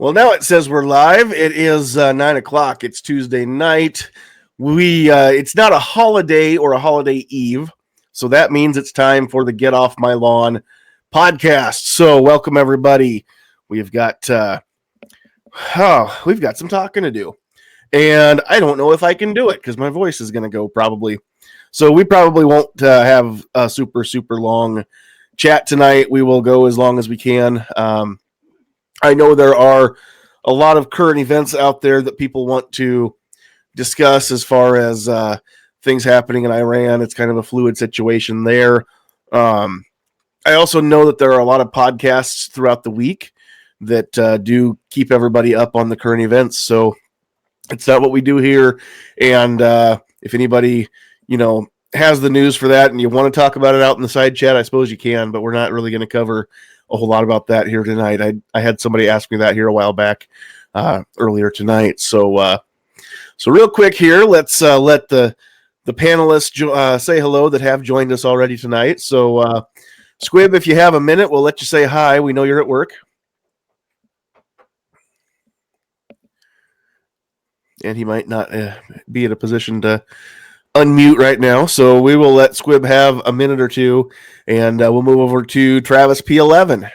Well, now it says we're live. It is 9 o'clock. It's Tuesday night. It's not a holiday or a holiday eve, so that means it's time for the Get Off My Lawn podcast. So, welcome everybody. We've got some talking to do, and I don't know if I can do it because my voice is going to go probably. So we probably won't have a super long chat tonight. We will go as long as we can. I know there are a lot of current events out there that people want to discuss as far as things happening in Iran. It's kind of a fluid situation there. I also know that there are a lot of podcasts throughout the week that do keep everybody up on the current events. So it's not what we do here. And if anybody, has the news for that and you want to talk about it out in the side chat, I suppose you can, but we're not really going to cover a whole lot about that here tonight. I had somebody ask me that here a while back earlier tonight. So real quick here, let's let the panelists say hello that have joined us already tonight. So Squib, if you have a minute, we'll let you say hi. We know you're at work. And he might not be in a position to unmute right now, so we will let Squib have a minute or two, and we'll move over to Travis P11.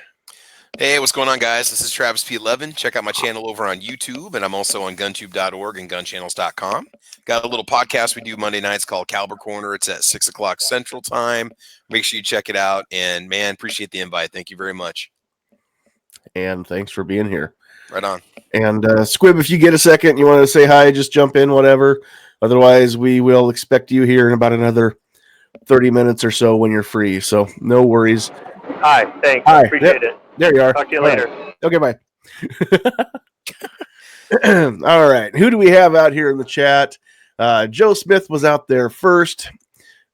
Hey, what's going on, guys? This is Travis P11. Check out my channel over on YouTube, and I'm also on guntube.org and gunchannels.com. Got a little podcast we do Monday nights called Caliber Corner. It's at 6 o'clock Central Time. Make sure you check it out, and, man, appreciate the invite. Thank you very much. And thanks for being here. Right on. And Squib, if you get a second, you want to say hi, just jump in, whatever. Otherwise, we will expect you here in about another 30 minutes or so when you're free. So no worries. Hi, thanks. Hi. Appreciate it. There you are. Talk to you later. Okay, bye. All right. Who do we have out here in the chat? Joe Smith was out there first.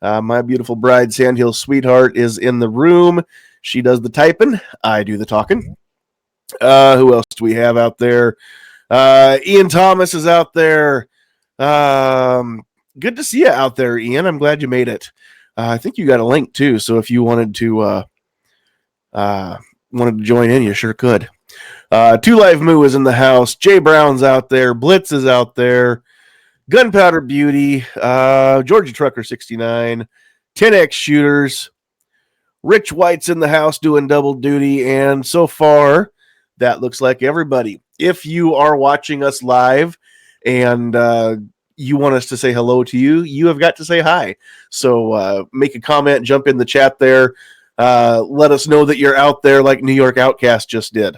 My beautiful bride, Sandhills sweetheart, is in the room. She does the typing. I do the talking. Who else do we have out there? Ian Thomas is out there. Good to see you out there, Ian. I'm glad you made it. I think you got a link too, so if you wanted to join in, you sure could. Two Live Moo is in the house. Jay Brown's out there. Blitz is out there. Gunpowder Beauty. Georgia Trucker 69. 10X Shooters. Rich White's in the house doing double duty, and so far that looks like everybody. If you are watching us live and you want us to say hello to you, you have got to say hi. So make a comment, jump in the chat there. Let us know that you're out there like New York Outcast just did.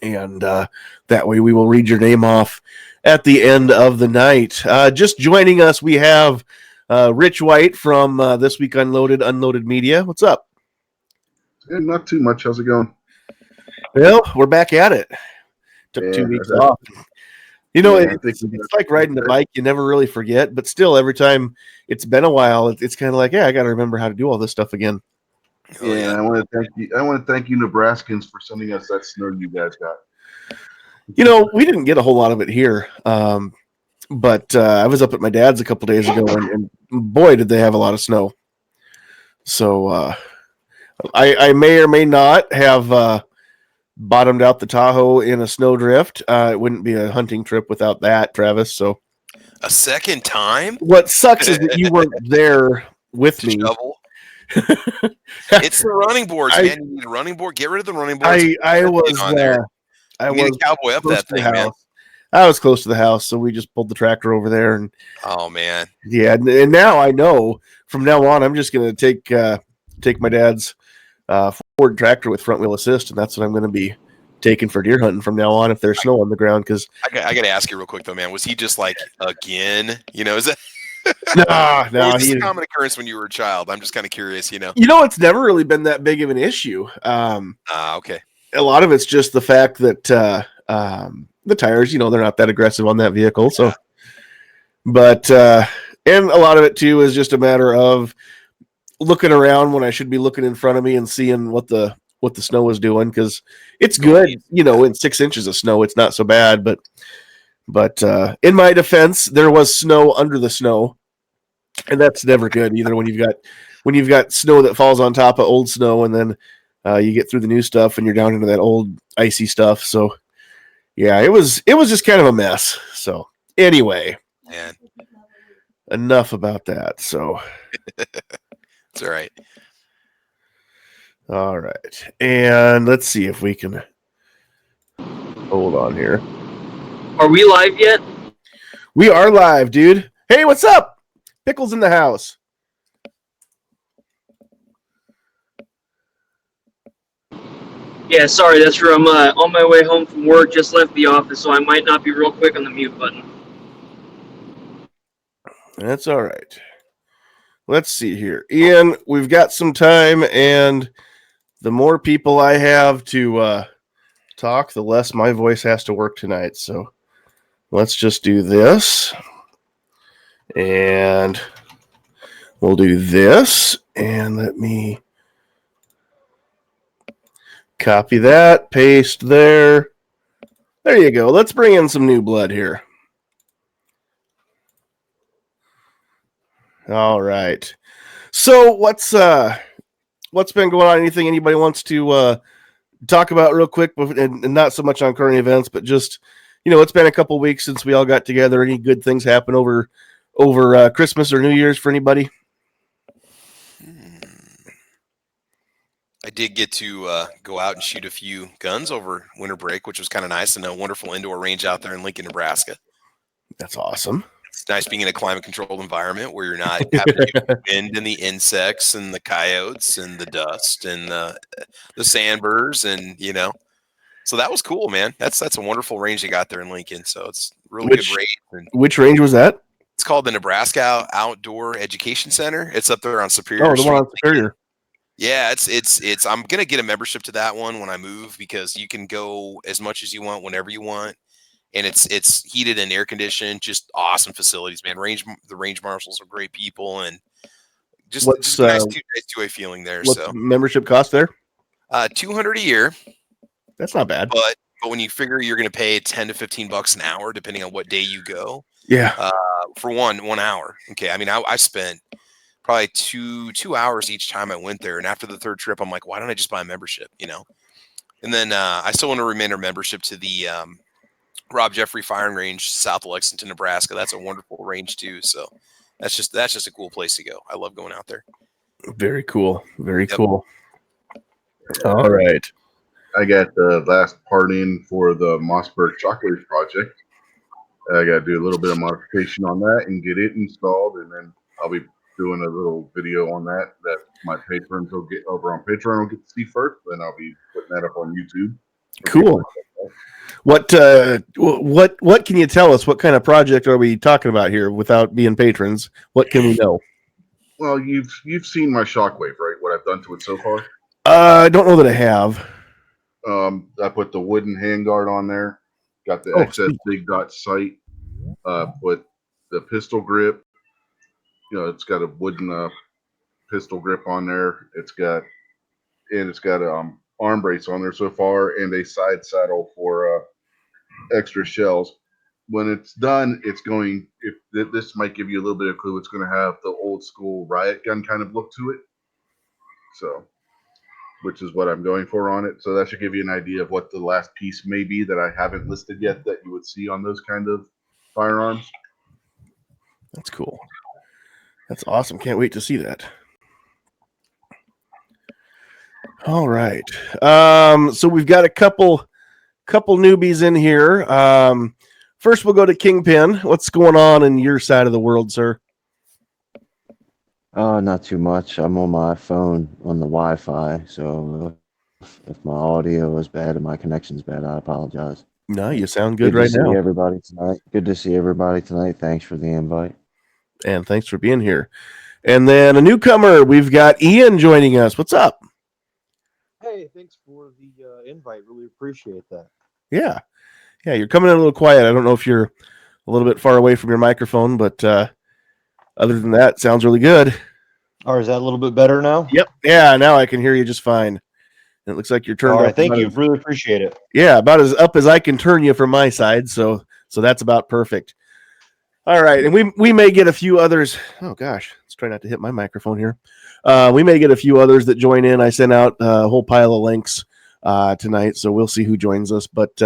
And that way we will read your name off at the end of the night. Just joining us, we have Rich White from This Week Unloaded Media. What's up? Not too much. How's it going? Well, we're back at it. Took 2 weeks off. It's like riding the bike. You never really forget, but still, every time it's been a while, it's kind of like, I got to remember how to do all this stuff again. Yeah, I want to thank you, Nebraskans, for sending us that snow you guys got. We didn't get a whole lot of it here, but I was up at my dad's a couple days ago, and boy, did they have a lot of snow. So I may or may not have bottomed out the Tahoe in a snowdrift. It wouldn't be a hunting trip without that, Travis. So A second time? What sucks is that you weren't there with me. Shovel. It's the running boards, man. You need a running board. Get rid of the running boards. I was cowboy up that thing, man. I was close to the house, so we just pulled the tractor over there, and oh man, yeah. And now I know from now on, I'm just gonna take my dad's Ford tractor with front wheel assist, and that's what I'm gonna be taking for deer hunting from now on if there's snow on the ground. Because I got to ask you real quick though, man. Was he just like again? Is it? No. Was this a common occurrence when you were a child? I'm just kind of curious. It's never really been that big of an issue. Okay. A lot of it's just the fact that the tires, they're not that aggressive on that vehicle. So, but and a lot of it too is just a matter of looking around when I should be looking in front of me and seeing what the snow is doing, because it's good, in 6 inches of snow, it's not so bad. But in my defense, there was snow under the snow, and that's never good either. When you've got snow that falls on top of old snow, and then you get through the new stuff and you're down into that old icy stuff. So Yeah, it was just kind of a mess. So anyway, And enough about that. So it's all right. all right, and let's see if we can hold on here. Are we live yet? We are live, dude. Hey, what's up? Pickles in the house. Yeah, sorry, that's where I'm on my way home from work. Just left the office, so I might not be real quick on the mute button. That's all right. Let's see here. Ian, we've got some time, and the more people I have to talk, the less my voice has to work tonight. So let's just do this. And we'll do this. And let me copy that, paste there. There you go. Let's bring in some new blood here. All right. So what's been going on? Anything anybody wants to talk about real quick, and not so much on current events, but just, it's been a couple weeks since we all got together. Any good things happen over Christmas or New Year's for anybody? I did get to go out and shoot a few guns over winter break, which was kind of nice, and a wonderful indoor range out there in Lincoln, Nebraska. That's awesome. It's nice being in a climate-controlled environment where you're not having to deal with the wind and the insects and the coyotes and the dust and the sandburs, and so that was cool, man. That's a wonderful range they got there in Lincoln. So it's really good range. And which range was that? it's called the Nebraska Outdoor Education Center. It's up there on Superior. Oh, the one on Superior. Yeah, it's. I'm gonna get a membership to that one when I move, because you can go as much as you want whenever you want, and it's heated and air conditioned. Just awesome facilities, man. The range marshals are great people, and just nice two-way feeling there. What's So membership cost there? $200 a year. That's not bad. But when you figure you're going to pay $10 to $15 an hour, depending on what day you go, Yeah. for one hour. Okay, I mean, I spent probably two hours each time I went there, and after the third trip, I'm like, why don't I just buy a membership? And then I still want to remain a membership to the Rob Jeffrey Firing Range south of Lexington, Nebraska. That's a wonderful range too. So that's just a cool place to go. I love going out there. Very cool. Very cool. All right. I got the last part in for the Mossberg Shockwave project. I got to do a little bit of modification on that and get it installed, and then I'll be doing a little video on that my patrons will get over on Patreon will get to see first. Then I'll be putting that up on YouTube. Cool. What can you tell us? What kind of project are we talking about here without being patrons? What can we know? Well, you've seen my Shockwave, right? What I've done to it so far. I don't know that I have. I put the wooden handguard on there. Got the XS big dot sight. Put the pistol grip. It's got a wooden pistol grip on there. It's got an arm brace on there so far, and a side saddle for extra shells. When it's done, this might give you a little bit of clue. It's going to have the old school riot gun kind of look to it. So, which is what I'm going for on it. So that should give you an idea of what the last piece may be that I haven't listed yet that you would see on those kind of firearms. That's cool. That's awesome. Can't wait to see that. All right. So we've got a couple newbies in here. First, we'll go to Kingpin. What's going on in your side of the world, sir? Not too much. I'm on my phone on the Wi-Fi, so if my audio is bad and my connection's bad, I apologize. No, you sound good right now. Everybody tonight. Good to see everybody tonight. Thanks for the invite. And thanks for being here. And then a newcomer, we've got Ian joining us. What's up? Hey, thanks for the invite. Really appreciate that. Yeah, you're coming in a little quiet. I don't know if you're a little bit far away from your microphone, but other than that, sounds really good. Or is that a little bit better now? Yep. Yeah, now I can hear you just fine. And it looks like you're turned All up. right, thank you. Really appreciate it. Yeah, about as up as I can turn you from my side, so that's about perfect. All right, and we may get a few others. Oh gosh, let's try not to hit my microphone here. We may get a few others that join in. I sent out a whole pile of links tonight, so we'll see who joins us. But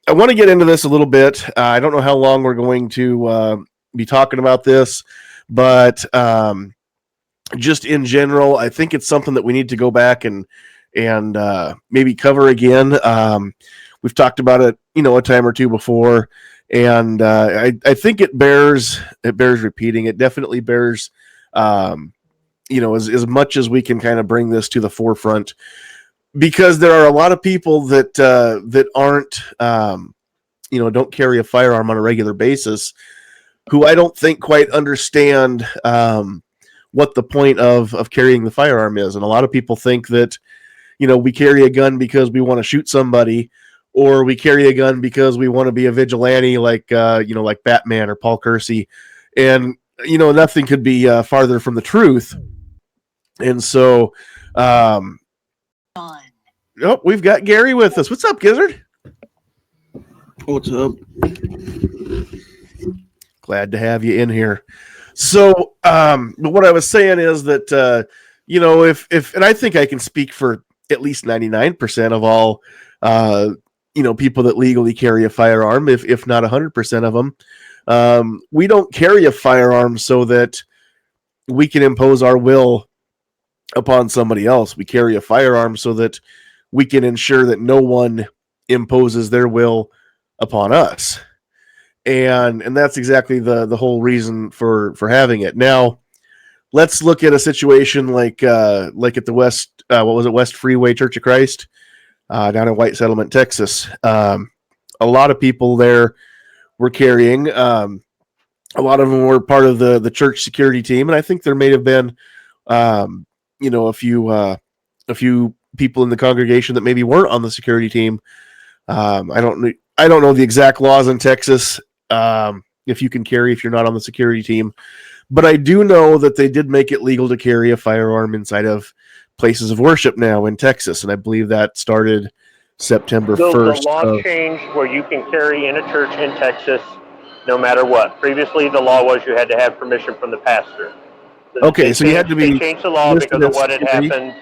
I want to get into this a little bit. I don't know how long we're going to be talking about this, but just in general, I think it's something that we need to go back and maybe cover again. We've talked about it, a time or two before, and I think it bears repeating. It definitely bears, as much as we can kind of bring this to the forefront, because there are a lot of people that aren't, don't carry a firearm on a regular basis, who I don't think quite understand what the point of carrying the firearm is. And a lot of people think that, we carry a gun because we want to shoot somebody, or we carry a gun because we want to be a vigilante like Batman or Paul Kersey. And, nothing could be farther from the truth. And so, we've got Gary with us. What's up, Gizzard? What's up? Glad to have you in here. So, what I was saying is that, if and I think I can speak for at least 99% of all, people that legally carry a firearm, if not 100% of them, we don't carry a firearm so that we can impose our will upon somebody else. We carry a firearm so that we can ensure that no one imposes their will upon us. And that's exactly the whole reason for having it. Now, let's look at a situation like at the West Freeway Church of Christ down in White Settlement, Texas. A lot of people there were carrying. A lot of them were part of the church security team, and I think there may have been, a few people in the congregation that maybe weren't on the security team. I don't know the exact laws in Texas. If you can carry if you're not on the security team. But I do know that they did make it legal to carry a firearm inside of places of worship now in Texas, and I believe that started September 1st. The law changed where you can carry in a church in Texas no matter what. Previously, the law was you had to have permission from the pastor. Okay, so you had to be... They changed the law because of what had happened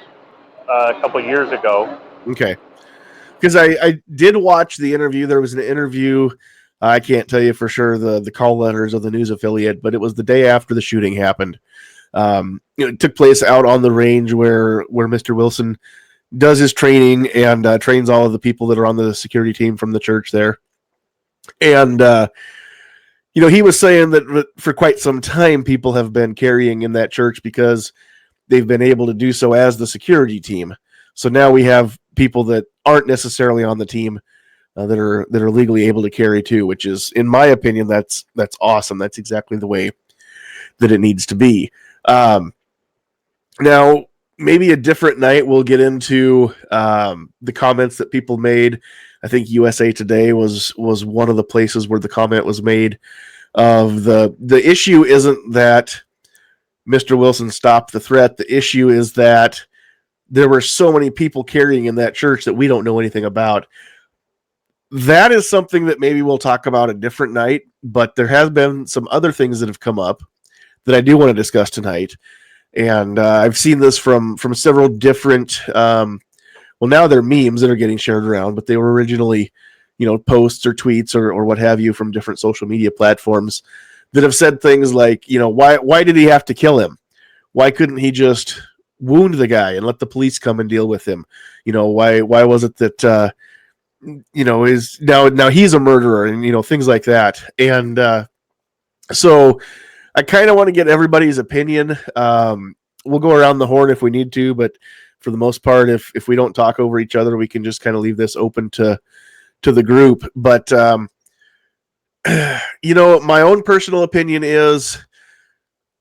a couple years ago. Okay. Because I did watch the interview. There was an interview... I can't tell you for sure the call letters of the news affiliate, but it was the day after the shooting happened. It took place out on the range where Mr. Wilson does his training and trains all of the people that are on the security team from the church there. And, he was saying that for quite some time, people have been carrying in that church because they've been able to do so as the security team. So now we have people that aren't necessarily on the team that are legally able to carry too, which is, in my opinion, that's awesome. That's exactly the way that it needs to be. Now, maybe a different night we'll get into the comments that people made. I think USA Today was one of the places where the comment was made of the issue isn't that Mr. Wilson stopped the threat. The issue is that there were so many people carrying in that church that we don't know anything about. That is something that maybe we'll talk about a different night, but there has been some other things that have come up that I do want to discuss tonight. And I've seen this from several different, now they're memes that are getting shared around, but they were originally, posts or tweets or what have you from different social media platforms that have said things like, why did he have to kill him? Why couldn't he just wound the guy and let the police come and deal with him? Why was it that, is now he's a murderer and, things like that. And so I kind of want to get everybody's opinion. We'll go around the horn if we need to, but for the most part, if we don't talk over each other, we can just kind of leave this open to the group. But, my own personal opinion is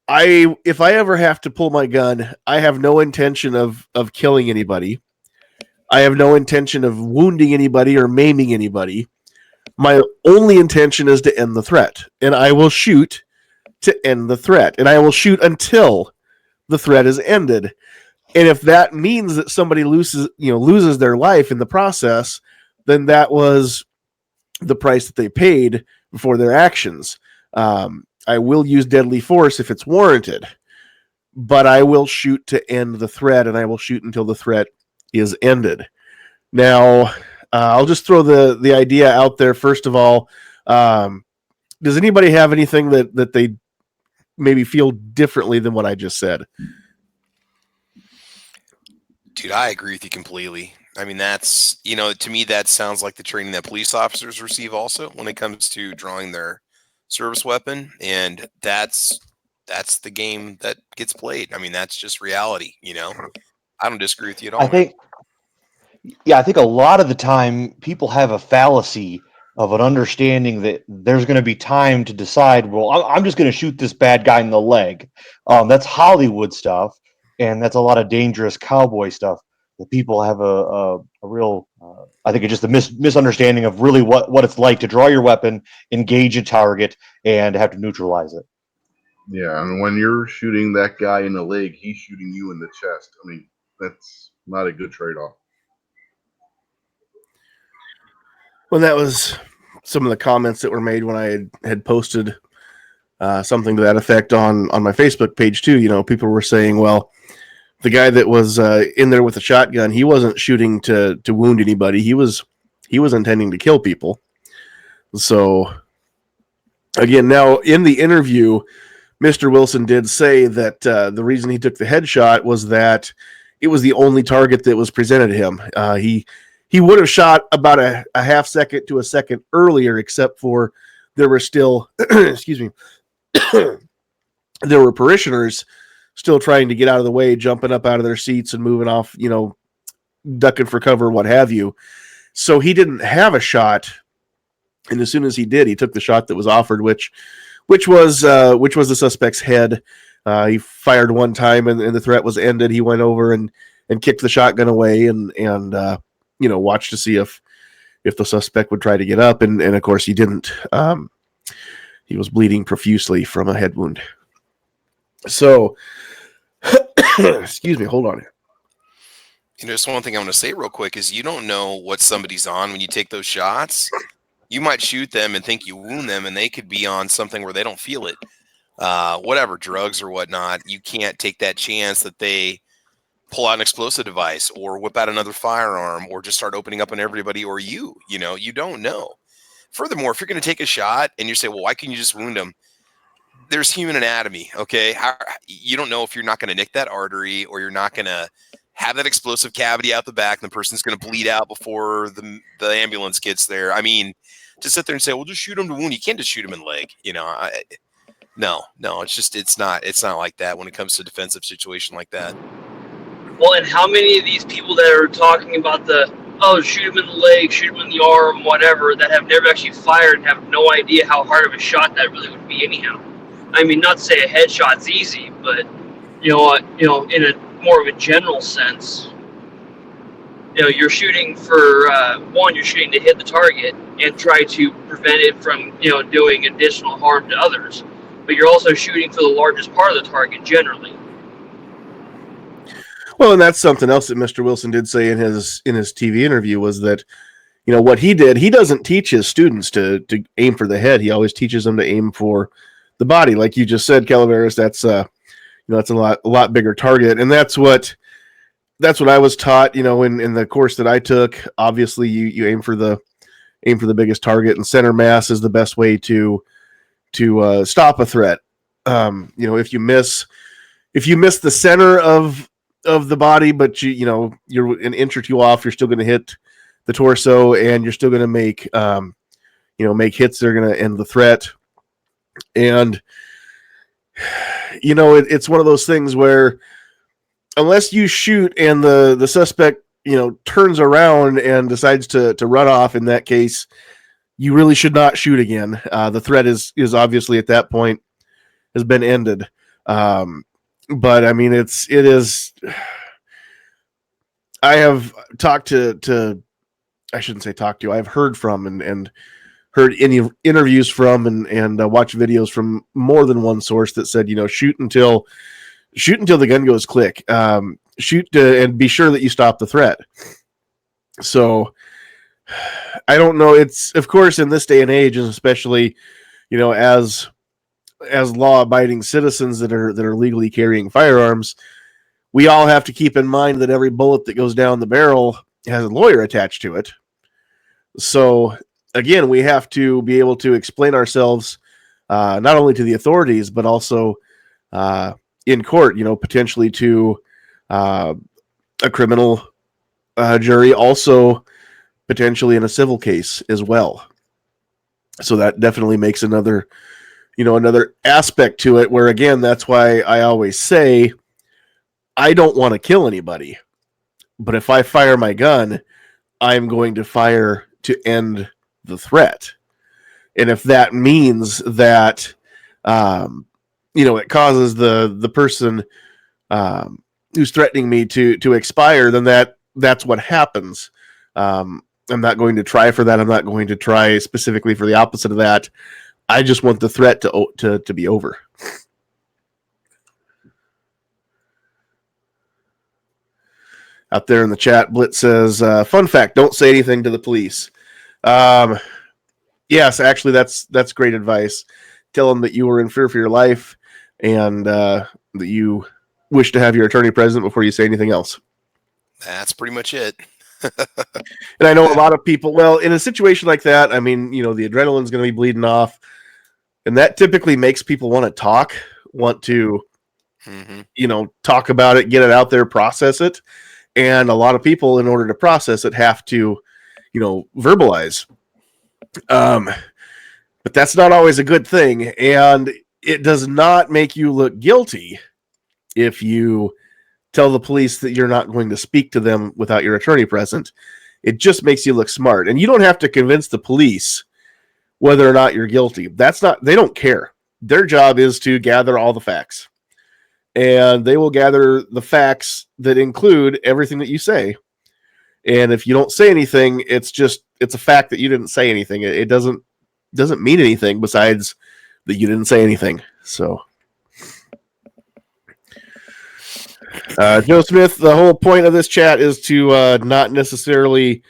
if I ever have to pull my gun, I have no intention of killing anybody. I have no intention of wounding anybody or maiming anybody. My only intention is to end the threat, and I will shoot to end the threat, and I will shoot until the threat is ended. And if that means that somebody loses their life in the process, then that was the price that they paid for their actions. I will use deadly force if it's warranted, but I will shoot to end the threat, and I will shoot until the threat is ended. Now, I'll just throw the idea out there. First of all, does anybody have anything that they maybe feel differently than what I just said? Dude, I agree with you completely. I mean, that's, to me, that sounds like the training that police officers receive also when it comes to drawing their service weapon. And that's the game that gets played. I mean, that's just reality, I don't disagree with you at all. I think, yeah, I think a lot of the time people have a fallacy of an understanding that there's going to be time to decide, well, I'm just going to shoot this bad guy in the leg. That's Hollywood stuff, and that's a lot of dangerous cowboy stuff that people have a real, I think it's just a misunderstanding of really what it's like to draw your weapon, engage a target, and have to neutralize it. Yeah, and when you're shooting that guy in the leg, he's shooting you in the chest. I mean, that's not a good trade-off. Well, that was some of the comments that were made when I had posted something to that effect on my Facebook page too. People were saying, well, the guy that was in there with a shotgun, he wasn't shooting to wound anybody. He was intending to kill people. So again, now in the interview, Mr. Wilson did say that the reason he took the headshot was that it was the only target that was presented to him. He would have shot about a half second to a second earlier, except for there were still, excuse me, there were parishioners still trying to get out of the way, jumping up out of their seats and moving off, ducking for cover, what have you. So he didn't have a shot. And as soon as he did, he took the shot that was offered, which was the suspect's head. He fired one time and the threat was ended. He went over and kicked the shotgun away and watched to see if the suspect would try to get up. And of course he didn't. He was bleeding profusely from a head wound. So, excuse me, hold on here. Just one thing I want to say real quick is you don't know what somebody's on when you take those shots. You might shoot them and think you wound them, and they could be on something where they don't feel it. Whatever, drugs or whatnot. You can't take that chance that they pull out an explosive device or whip out another firearm or just start opening up on everybody or you. You don't know. Furthermore, if you're going to take a shot and you say, well, why can't you just wound them? There's human anatomy, okay? You don't know if you're not going to nick that artery or you're not going to have that explosive cavity out the back and the person's going to bleed out before the ambulance gets there. I mean, to sit there and say, well, just shoot him to wound. You can't just shoot him in the leg. No, it's not like that when it comes to a defensive situation like that. Well, and how many of these people that are talking about shoot him in the leg, shoot him in the arm, whatever, that have never actually fired and have no idea how hard of a shot that really would be anyhow? I mean, not to say a headshot's easy, but in a more of a general sense, you're shooting for you're shooting to hit the target and try to prevent it from doing additional harm to others, but you're also shooting for the largest part of the target generally. Well, and that's something else that Mr. Wilson did say in his TV interview was that what he did, he doesn't teach his students to aim for the head. He always teaches them to aim for the body, like you just said, Calaveras. That's that's a lot bigger target, and that's what I was taught. In the course that I took, obviously you aim for the biggest target, and center mass is the best way to stop a threat. If you miss the center of the body, but you're an inch or two off, you're still going to hit the torso, and you're still going to make hits that are going to end the threat. And it's one of those things where unless you shoot and the suspect turns around and decides to run off, in that case you really should not shoot again. The threat is obviously at that point has been ended. But I mean, it is. I have talked to I shouldn't say talked to. I've heard from and heard any interviews from and watched videos from more than one source that said, shoot until the gun goes click. Shoot and be sure that you stop the threat. So I don't know. It's, of course, in this day and age, and especially, as law-abiding citizens that are legally carrying firearms, we all have to keep in mind that every bullet that goes down the barrel has a lawyer attached to it. So again, we have to be able to explain ourselves not only to the authorities, but also in court, potentially to a criminal jury, also potentially in a civil case as well. So that definitely makes another aspect to it, where again, that's why I always say I don't want to kill anybody, but if I fire my gun, I'm going to fire to end the threat. And if that means that, it causes the person who's threatening me to expire, then that's what happens. I'm not going to try for that. I'm not going to try specifically for the opposite of that. I just want the threat to be over. Out there in the chat, Blitz says, fun fact, don't say anything to the police. Yes, actually, that's great advice. Tell them that you were in fear for your life and that you wish to have your attorney present before you say anything else. That's pretty much it. And I know a lot of people, well, in a situation like that, I mean, the adrenaline's going to be bleeding off, and that typically makes people want to talk about it, get it out there, process it. And a lot of people, in order to process it, have to, verbalize. But that's not always a good thing. And it does not make you look guilty if you tell the police that you're not going to speak to them without your attorney present. It just makes you look smart. And you don't have to convince the police whether or not you're guilty. They don't care. Their job is to gather all the facts. And they will gather the facts that include everything that you say. And if you don't say anything, it's a fact that you didn't say anything. It doesn't mean anything besides that you didn't say anything. So, Joe Smith, the whole point of this chat is to not necessarily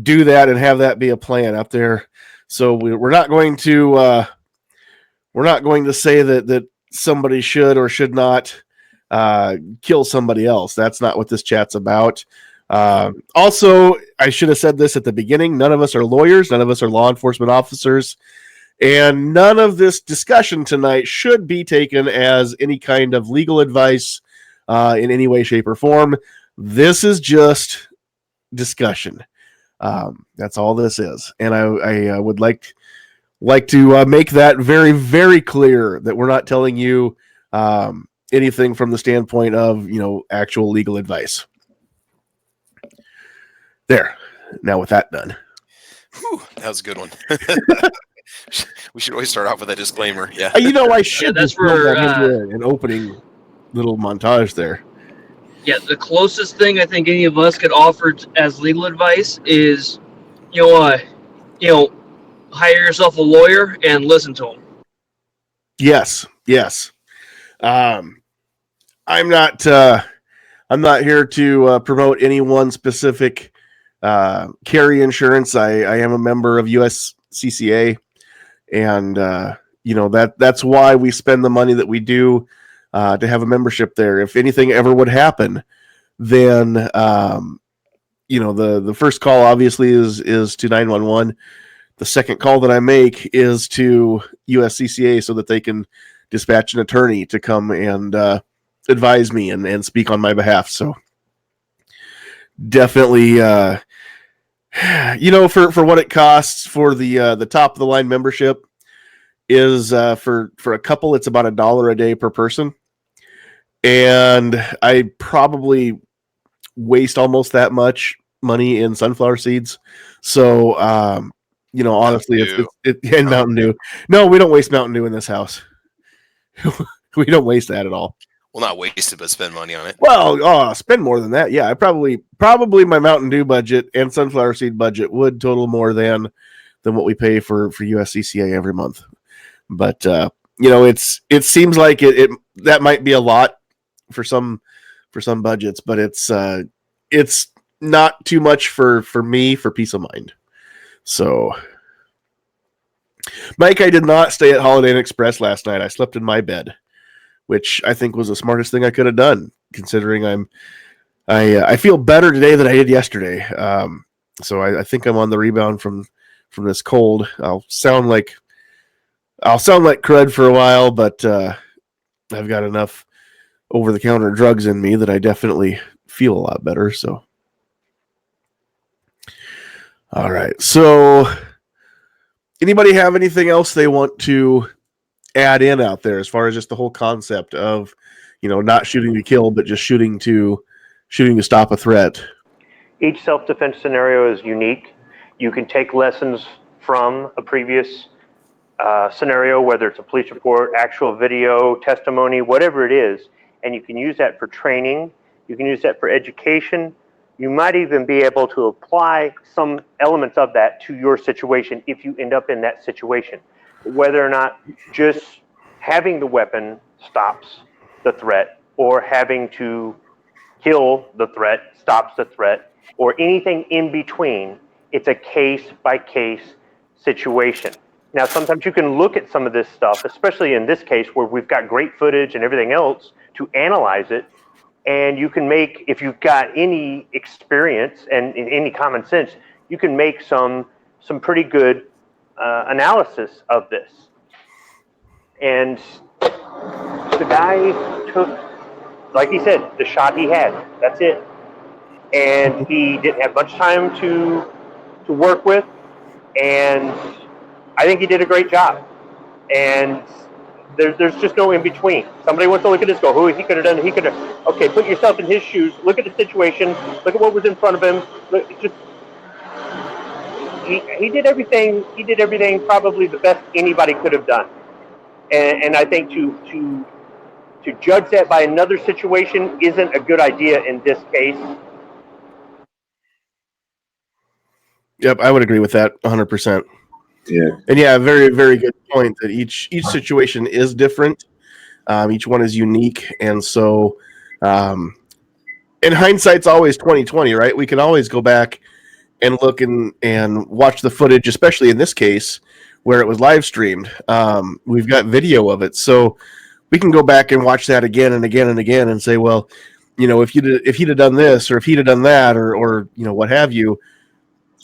do that and have that be a plan out there. So we're not going to say that somebody should or should not kill somebody else. That's not what this chat's about. Also, I should have said this at the beginning. None of us are lawyers. None of us are law enforcement officers. And none of this discussion tonight should be taken as any kind of legal advice in any way, shape, or form. This is just discussion. That's all this is. And I would like to make that very, very clear that we're not telling you anything from the standpoint of, actual legal advice. There. Now with that done. Whew, that was a good one. We should always start off with a disclaimer. Yeah. I should. Yeah, that's for an opening little montage there. Yeah, the closest thing I think any of us could offer as legal advice is, hire yourself a lawyer and listen to him. Yes. I'm not here to promote any one specific carry insurance. I am a member of USCCA, and that's why we spend the money that we do to have a membership there. If anything ever would happen, then the first call obviously is to 911. The second call that I make is to USCCA so that they can dispatch an attorney to come and advise me and speak on my behalf. So definitely, for what it costs for the top of the line membership is for a couple, it's about $1 a day per person. And I probably waste almost that much money in sunflower seeds. So, honestly, it's Mountain Dew. No, we don't waste Mountain Dew in this house. We don't waste that at all. Well, not waste it, but spend money on it. Well, spend more than that. Yeah, I probably my Mountain Dew budget and sunflower seed budget would total more than what we pay for USCCA every month. But it seems like it that might be a lot for some budgets, but it's not too much for me for peace of mind. So, Mike, I did not stay at Holiday Inn Express last night. I slept in my bed, which I think was the smartest thing I could have done, considering I feel better today than I did yesterday. So I think I'm on the rebound from this cold. I'll sound like crud for a while, but I've got enough over-the-counter drugs in me that I definitely feel a lot better. So, all right. So, anybody have anything else they want to add in out there as far as just the whole concept of, not shooting to kill, but just shooting to stop a threat? Each self-defense scenario is unique. You can take lessons from a previous scenario, whether it's a police report, actual video, testimony, whatever it is, and you can use that for training. You can use that for education. You might even be able to apply some elements of that to your situation if you end up in that situation. Whether or not just having the weapon stops the threat, or having to kill the threat stops the threat, or anything in between, it's a case-by-case situation. Now, sometimes you can look at some of this stuff, especially in this case where we've got great footage and everything else to analyze it, and you can make, if you've got any experience and any common sense, you can make some pretty good analysis of this. And the guy took, like he said, the shot he had. That's it. And he didn't have much time to work with, and I think he did a great job. And there's just no in between. Somebody wants to look at this, go, he could have done it. He could have. Okay, put yourself in his shoes. Look at the situation. Look at what was in front of him. He did everything. He did everything probably the best anybody could have done. And I think to judge that by another situation isn't a good idea in this case. Yep, I would agree with that 100%. Yeah. And yeah, very, very good point that each situation is different. Each one is unique. And so in hindsight's always 20/20, right? We can always go back and look and watch the footage, especially in this case where it was live streamed. We've got video of it. So we can go back and watch that again and again and again and say, well, if he'd have done this, or if he'd have done that, or what have you.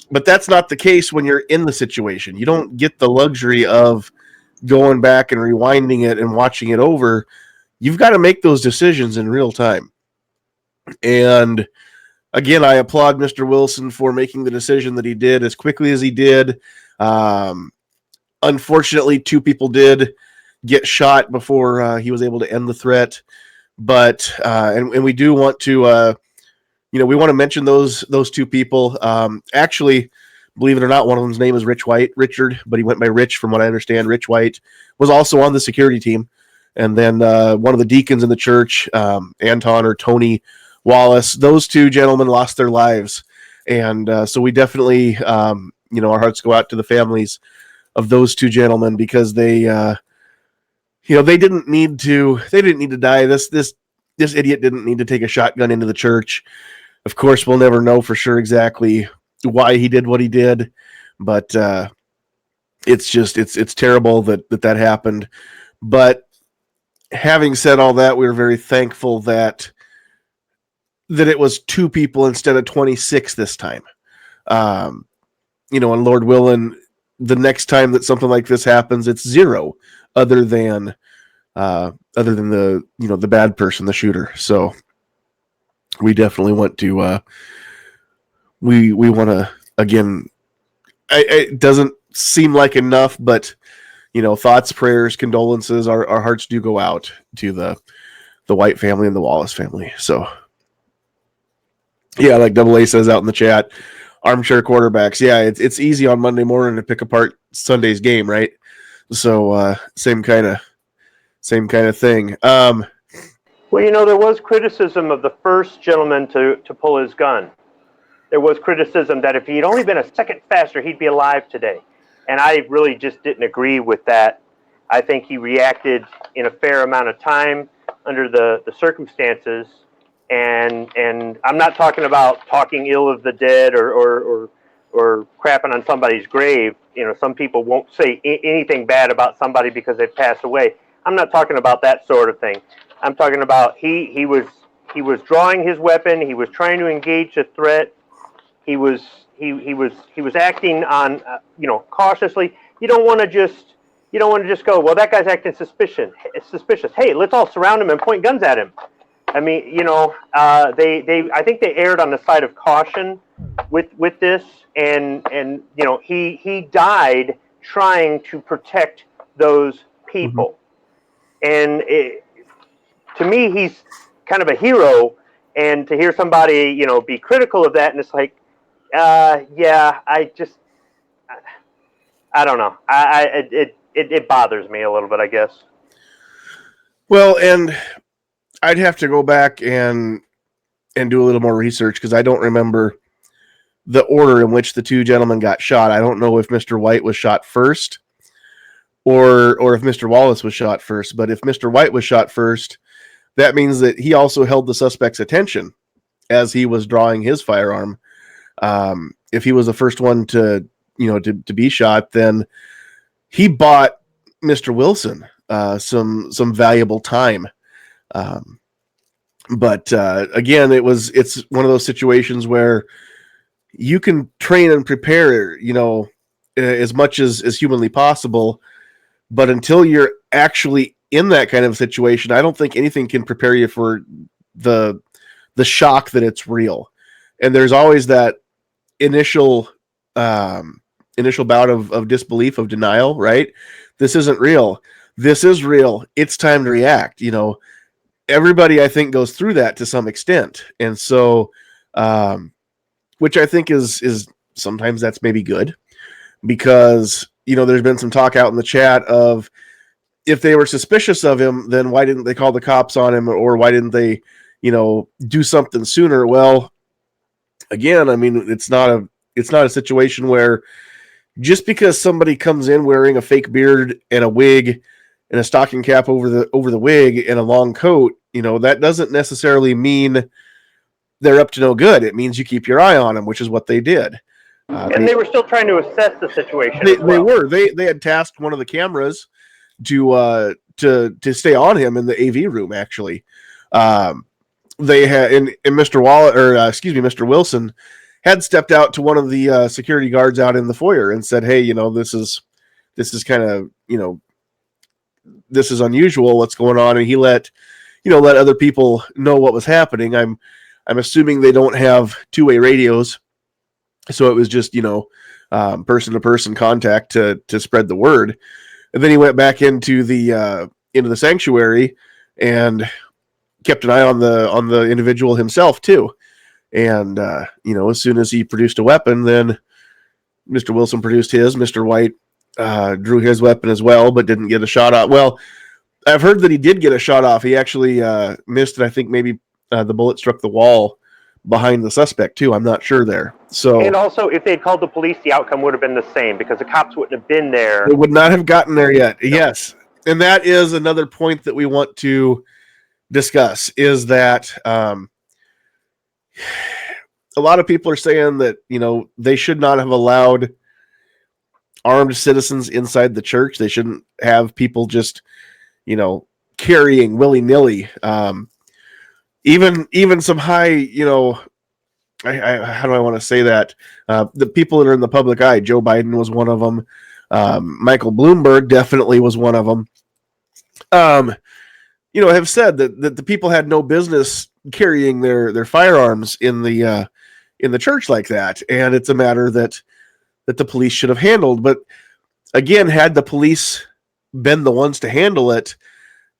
But that's not the case when you're in the situation. You don't get the luxury of going back and rewinding it and watching it over. You've got to make those decisions in real time. And again, I applaud Mr. Wilson for making the decision that he did as quickly as he did. Unfortunately, 2 people did get shot before he was able to end the threat. But and we do want to we want to mention those 2 people. Actually, believe it or not, one of them's name is Richard, but he went by Rich from what I understand. Rich White was also on the security team. And then one of the deacons in the church, Anton or Tony Wallace, those 2 gentlemen lost their lives. And so we definitely, our hearts go out to the families of those 2 gentlemen, because they, they didn't need to die. This idiot didn't need to take a shotgun into the church. Of course, we'll never know for sure exactly why he did what he did, but it's terrible that happened. But having said all that, we were very thankful that it was 2 people instead of 26 this time. And Lord willing, the next time that something like this happens, it's 0 other than the the bad person, the shooter. So we definitely want to we want to, again, it doesn't seem like enough, but thoughts, prayers, condolences, our hearts do go out to the White family and the Wallace family. So yeah, like Double A says out in the chat, armchair quarterbacks. Yeah, it's easy on Monday morning to pick apart Sunday's game, right? So same kind of thing. Well, there was criticism of the first gentleman to pull his gun. There was criticism that if he'd only been a second faster, he'd be alive today. And I really just didn't agree with that. I think he reacted in a fair amount of time under the circumstances. And I'm not talking about talking ill of the dead or crapping on somebody's grave. Some people won't say anything bad about somebody because they've passed away. I'm not talking about that sort of thing. I'm talking about he was drawing his weapon. He was trying to engage a threat. He was he was acting on cautiously. You don't want to just go, well, that guy's acting suspicious. Hey, let's all surround him and point guns at him. I mean, I think they erred on the side of caution with this, and he died trying to protect those people, and to me, he's kind of a hero. And to hear somebody, be critical of that, and it's like, I don't know. It bothers me a little bit, I guess. Well, and I'd have to go back and do a little more research because I don't remember the order in which the two gentlemen got shot. I don't know if Mr. White was shot first or if Mr. Wallace was shot first. But if Mr. White was shot first, that means that he also held the suspect's attention as he was drawing his firearm. If he was the first one to be shot, then he bought Mr. Wilson some valuable time. But again, it's one of those situations where you can train and prepare, as much as humanly possible, but until you're actually in that kind of situation, I don't think anything can prepare you for the shock that it's real. And there's always that initial bout of disbelief, of denial, right? This isn't real. This is real. It's time to react. Everybody, I think, goes through that to some extent. And so, which I think is sometimes that's maybe good because, there's been some talk out in the chat of, if they were suspicious of him, then why didn't they call the cops on him, or why didn't they, do something sooner? Well, again, I mean, it's not a situation where just because somebody comes in wearing a fake beard and a wig and a stocking cap over the wig and a long coat, that doesn't necessarily mean they're up to no good. It means you keep your eye on them, which is what they did. And they were still trying to assess the situation. They had tasked one of the cameras to stay on him in the AV room. Actually, they had and Mr. Wilson had stepped out to one of the security guards out in the foyer and said, "Hey, this is kind of this is unusual. What's going on?" And he let other people know what was happening. I'm assuming they don't have two-way radios, so it was just person-to-person contact to spread the word. And then he went back into the sanctuary and kept an eye on the individual himself too. And as soon as he produced a weapon, then Mr. Wilson produced his. Mr. White drew his weapon as well, but didn't get a shot off. Well, I've heard that he did get a shot off. He actually missed, and I think maybe the bullet struck the wall behind the suspect too. I'm not sure there. So, and also, if they'd called the police, the outcome would have been the same because the cops wouldn't have been there. They would not have gotten there yet. No. Yes, and that is another point that we want to discuss. Is that a lot of people are saying that they should not have allowed armed citizens inside the church. They shouldn't have people just carrying willy-nilly. Even some high, how do I want to say that? The people that are in the public eye, Joe Biden was one of them. Michael Bloomberg definitely was one of them. Have said that the people had no business carrying their firearms in the church like that, and it's a matter that the police should have handled. But again, had the police been the ones to handle it,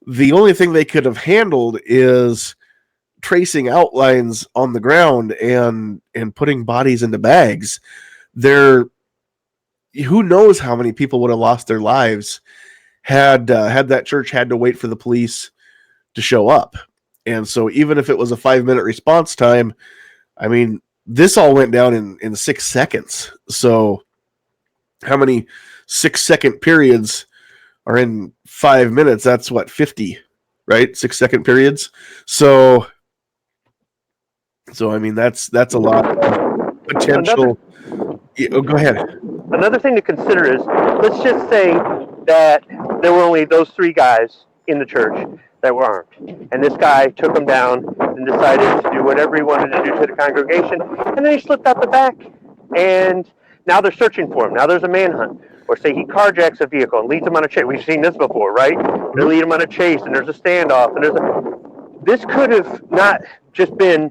the only thing they could have handled is tracing outlines on the ground and putting bodies into bags. Who knows how many people would have lost their lives had that church had to wait for the police to show up. And so even if it was a 5-minute response time, I mean, this all went down in 6 seconds. So how many 6-second periods are in 5 minutes? That's what, 50, right? 6-second periods. So I mean, that's a lot of potential. Go ahead. Another thing to consider is, let's just say that there were only those 3 guys in the church that were armed, and this guy took them down and decided to do whatever he wanted to do to the congregation, and then he slipped out the back and now they're searching for him. Now there's a manhunt. Or say he carjacks a vehicle and leads him on a chase. We've seen this before, right? They lead him on a chase, and there's a standoff, and this could have not just been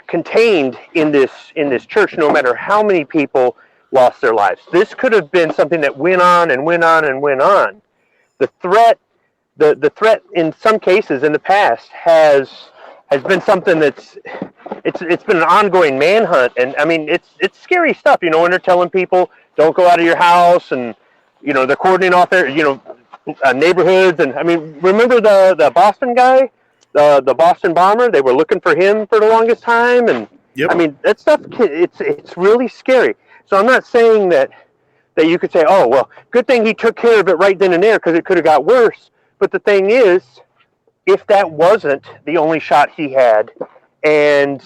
contained in this church, no matter how many people lost their lives. This could have been something that went on and went on and went on. The threat in some cases in the past has been something that's it's been an ongoing manhunt, and I mean it's scary stuff, you know, when they're telling people don't go out of your house, and you know they're cordoning off their neighborhoods, and I mean remember the Boston guy, the Boston bomber, they were looking for him for the longest time, and Yep. I mean that stuff it's really scary. So I'm not saying that you could say, oh well, good thing he took care of it right then and there because it could have got worse. But the thing is, if that wasn't the only shot he had, and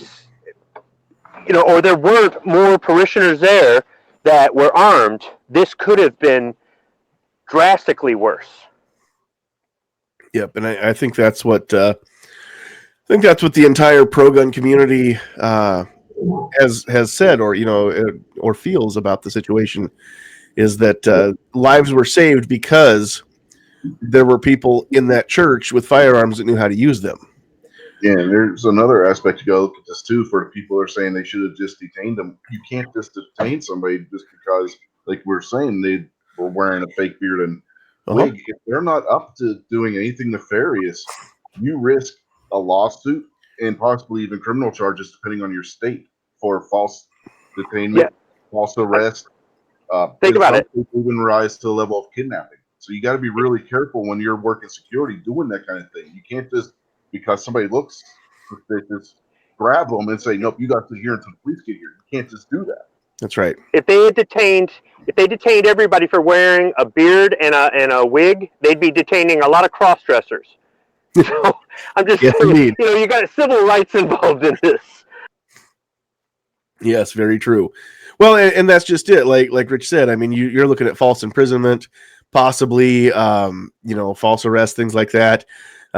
you know, or there weren't more parishioners there that were armed, this could have been drastically worse. Yep, and I think that's what the entire pro-gun community has said, or or feels about the situation, is that lives were saved because there were people in that church with firearms that knew how to use them. Yeah, and there's another aspect to go look at this too. For the people who are saying they should have just detained them, you can't just detain somebody just because, like we're saying, they were wearing a fake beard and wig. If they're not up to doing anything nefarious, you risk a lawsuit and possibly even criminal charges, depending on your state, for false detainment, false arrest. Think about it. Even rise to the level of kidnapping. So you got to be really careful when you're working security doing that kind of thing. You can't just, because somebody looks suspicious, grab them and say, nope, you got to sit here until the police get here. You can't just do that. That's right. If they detained everybody for wearing a beard and a wig, they'd be detaining a lot of cross-dressers. So I'm just saying, you got civil rights involved in this. Yes, very true. Well, and that's just it. Like Rich said, I mean, you're looking at false imprisonment, possibly, false arrest, things like that.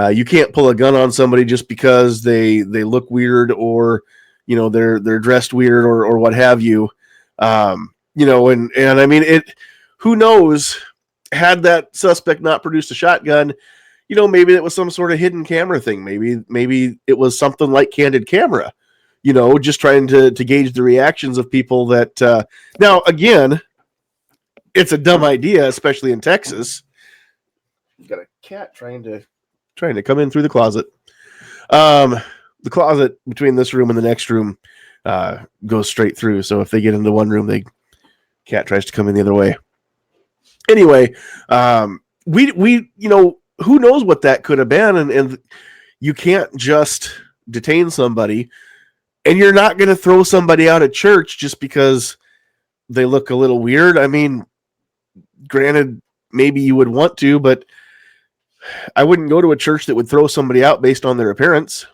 You can't pull a gun on somebody just because they look weird, or they're dressed weird, or what have you. And I mean, who knows? Had that suspect not produced a shotgun, maybe it was some sort of hidden camera thing. Maybe it was something like candid camera. Just trying to gauge the reactions of people that. Now, again, it's a dumb idea, especially in Texas. You got a cat trying to come in through the closet. The closet between this room and the next room goes straight through. So if they get into one room, the cat tries to come in the other way. Anyway, we who knows what that could have been, and you can't just detain somebody, and you're not going to throw somebody out of church just because they look a little weird. I mean, granted, maybe you would want to, but I wouldn't go to a church that would throw somebody out based on their appearance.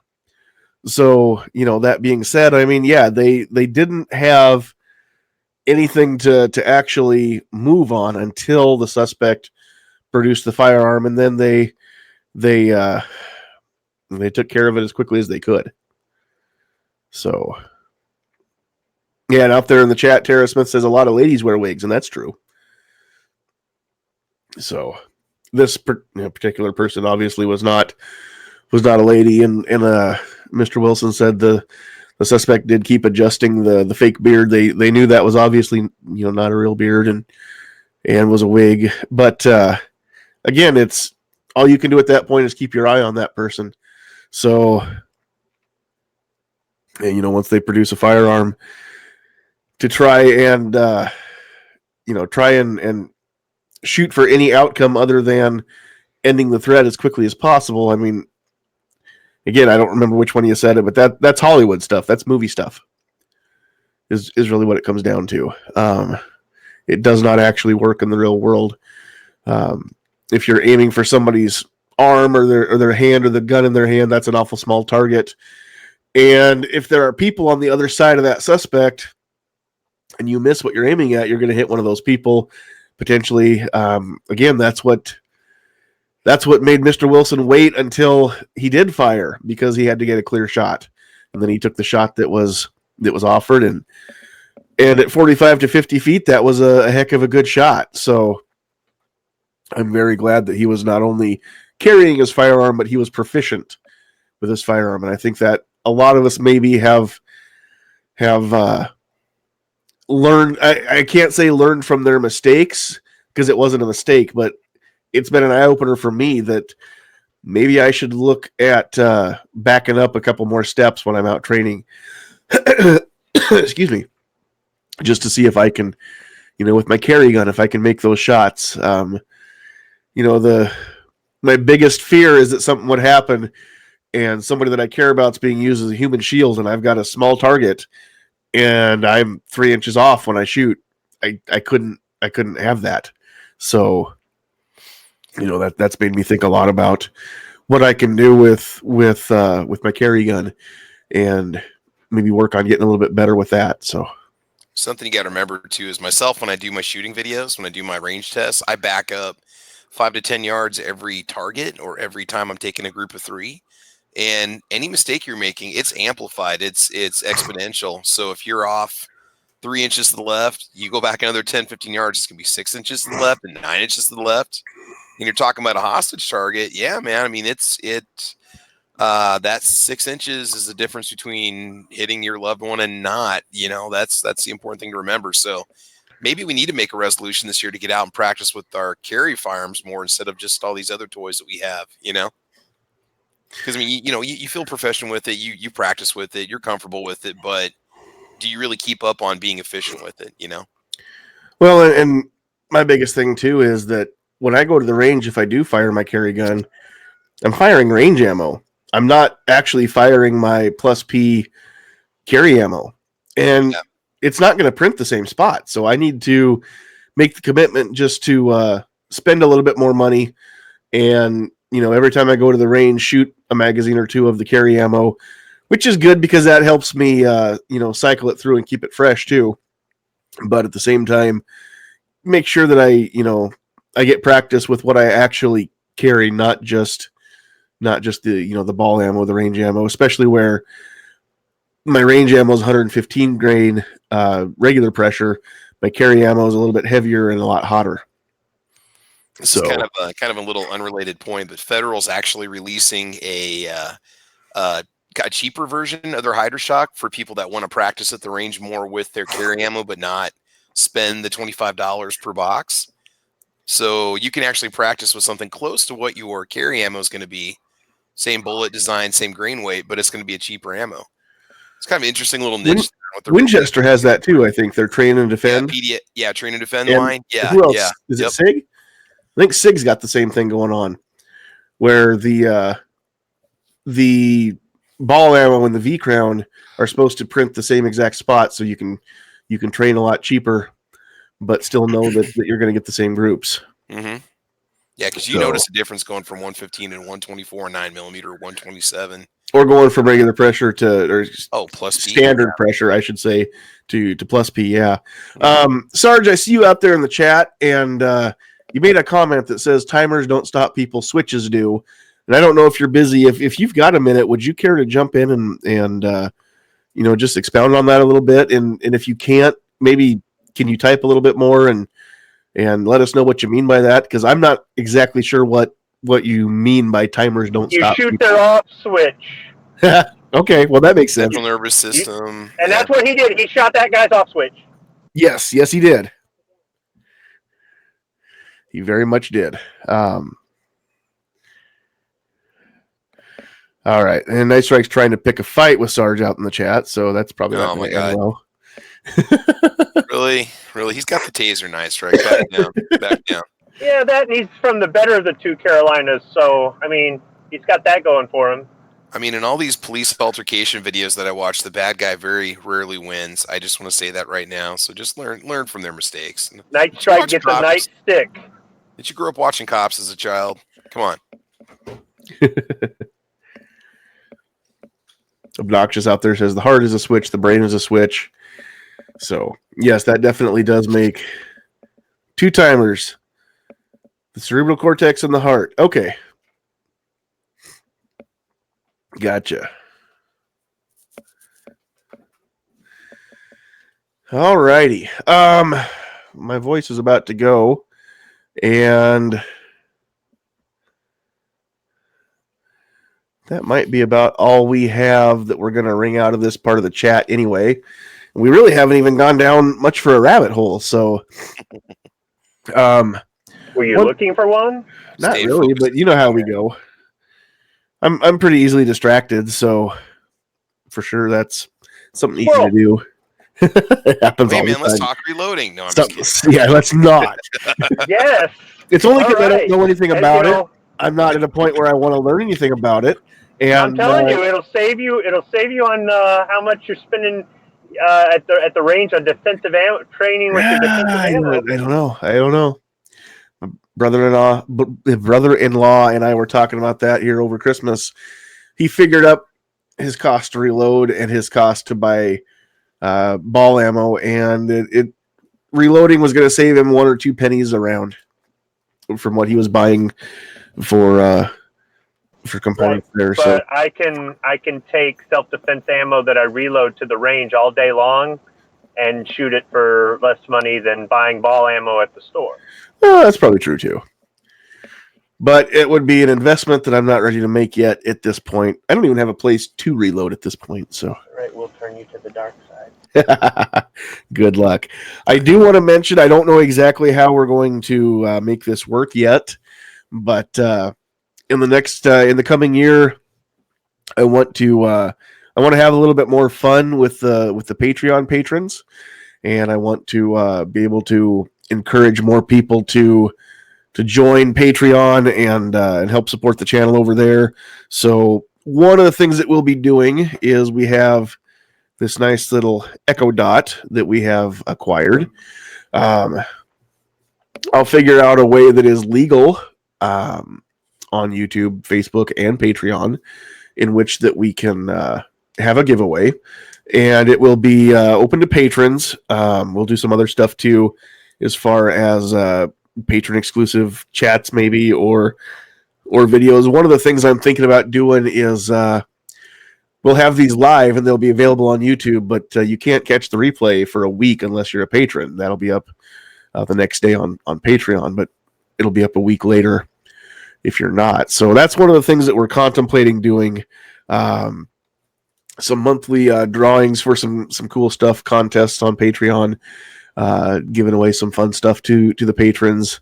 So, that being said, I mean, yeah, they didn't have anything to actually move on until the suspect produced the firearm, and then they took care of it as quickly as they could. So, yeah, and out there in the chat, Tara Smith says a lot of ladies wear wigs, and that's true. So, this particular person obviously was not a lady, and Mr. Wilson said the suspect did keep adjusting the fake beard. They knew that was obviously not a real beard and was a wig. But again, it's all you can do at that point is keep your eye on that person. So, and once they produce a firearm to try and shoot for any outcome other than ending the threat as quickly as possible. I mean, again, I don't remember which one you said it, but that's Hollywood stuff. That's movie stuff. Is really what it comes down to. It does not actually work in the real world. If you're aiming for somebody's arm or their hand or the gun in their hand, that's an awful small target. And if there are people on the other side of that suspect and you miss what you're aiming at, you're going to hit one of those people potentially. Again, that's what made Mr. Wilson wait until he did fire, because he had to get a clear shot. And then he took the shot that was that was offered, and at 45 to 50 feet, that was a heck of a good shot. So I'm very glad that he was not only carrying his firearm, but he was proficient with his firearm. And I think that a lot of us maybe have learned. I can't say learned from their mistakes because it wasn't a mistake, but it's been an eye opener for me that maybe I should look at backing up a couple more steps when I'm out training. Excuse me. Just to see if I can, with my carry gun, if I can make those shots. My biggest fear is that something would happen and somebody that I care about is being used as a human shield, and I've got a small target and I'm 3 inches off when I shoot. I couldn't have that. So, that's made me think a lot about what I can do with my carry gun, and maybe work on getting a little bit better with that. So. Something you got to remember too is myself, when I do my shooting videos, when I do my range tests, I back up 5 to 10 yards every target or every time I'm taking a group of 3. And any mistake you're making, it's amplified. It's exponential. So if you're off 3 inches to the left, you go back another 10, 15 yards, it's going to be 6 inches to the left and 9 inches to the left. And you're talking about a hostage target. Yeah, man. I mean, that 6 inches is the difference between hitting your loved one and not. That's the important thing to remember. So maybe we need to make a resolution this year to get out and practice with our carry firearms more instead of just all these other toys that we have. Because you feel professional with it, you practice with it, you're comfortable with it, but do you really keep up on being efficient with it? Well, and my biggest thing too is that when I go to the range, if I do fire my carry gun, I'm firing range ammo. I'm not actually firing my plus P carry ammo, and it's not going to print the same spot. So I need to make the commitment just to spend a little bit more money. And, every time I go to the range, shoot a magazine or two of the carry ammo, which is good because that helps me, cycle it through and keep it fresh too. But at the same time, make sure that I get practice with what I actually carry, not just the the ball ammo, the range ammo, especially where my range ammo is 115 grain regular pressure. My carry ammo is a little bit heavier and a lot hotter. This is kind of a little unrelated point, but Federal's actually releasing a cheaper version of their Hydroshock for people that want to practice at the range more with their carry ammo, but not spend the $25 per box. So you can actually practice with something close to what your carry ammo is going to be. Same bullet design, same grain weight, but it's going to be a cheaper ammo. It's kind of an interesting little niche. Winchester has that too. I think they're train and defend. Train and defend line. Yeah. Who else? Is it SIG? I think SIG's got the same thing going on, where the ball ammo and the V crown are supposed to print the same exact spot, so you can train a lot cheaper, but still know that you're going to get the same groups. Mm-hmm. Yeah, because you notice a difference going from 115 and 124 9mm or 127, or going from regular pressure to plus P, standard pressure, I should say, to plus P. Yeah, Sarge, I see you out there in the chat, and you made a comment that says timers don't stop people, switches do. And I don't know if you're busy. If you've got a minute, would you care to jump in and just expound on that a little bit? And if you can't, maybe can you type a little bit more and let us know what you mean by that? Because I'm not exactly sure what you mean by timers don't stop. You shoot their off switch. Okay, well that makes sense. Central nervous system. And that's what he did. He shot that guy's off switch. Yes, he did. He very much did. All right, and Night Strike's trying to pick a fight with Sarge out in the chat, so that's probably not going to end well. Really? He's got the taser, Night Strike. Back down. Yeah, that he's from the better of the two Carolinas, so I mean, he's got that going for him. I mean, in all these police altercation videos that I watch, the bad guy very rarely wins. I just want to say that right now. So just learn from their mistakes. Night Strike gets a nightstick. Did you grow up watching Cops as a child? Come on. Obnoxious out there says the heart is a switch, the brain is a switch. So yes, that definitely does make two timers. The cerebral cortex and the heart. Okay. Gotcha. All righty. My voice is about to go, and that might be about all we have that we're going to ring out of this part of the chat anyway. We really haven't even gone down much for a rabbit hole, so Were you looking for one? not Stay really, focused. but you know how we go. I'm pretty easily distracted, so for sure that's something easy to do. It happens Hey all man, the let's time. talk reloading. No, I'm just kidding. Yeah, let's not. Yes. It's only because All I don't right. know anything And, about you it. know, I'm not at a point where I want to learn anything about it. And I'm telling you, it'll save you. It'll save you on how much you're spending at the range on defensive ammo training with your defensive ammo. I don't know. My brother-in-law and I were talking about that here over Christmas. He figured up his cost to reload and his cost to buy ball ammo, and it reloading was going to save him 1 or 2 pennies a round from what he was buying for components there. But So I can take self-defense ammo that I reload to the range all day long and shoot it for less money than buying ball ammo at the store. that's probably true too. But it would be an investment that I'm not ready to make yet at this point. I don't even have a place to reload at this point. So All right, we'll turn you to the dark side. good luck. I do want to mention I don't know exactly how we're going to make this work yet, but in the coming year, I want to have a little bit more fun with the Patreon patrons, and I want to be able to encourage more people to join Patreon and help support the channel over there. So one of the things that we'll be doing is we have this nice little Echo Dot that we have acquired. I'll figure out a way that is legal on YouTube, Facebook, and Patreon in which that we can have a giveaway. And it will be open to patrons. We'll do some other stuff too as far as patron exclusive chats maybe or videos. One of the things I'm thinking about doing is we'll have these live and they'll be available on YouTube, but you can't catch the replay for a week unless you're a patron. That'll be up the next day on Patreon, but it'll be up a week later if you're not. So that's one of the things that we're contemplating doing. Some monthly drawings for some cool stuff, contests on Patreon, giving away some fun stuff to the patrons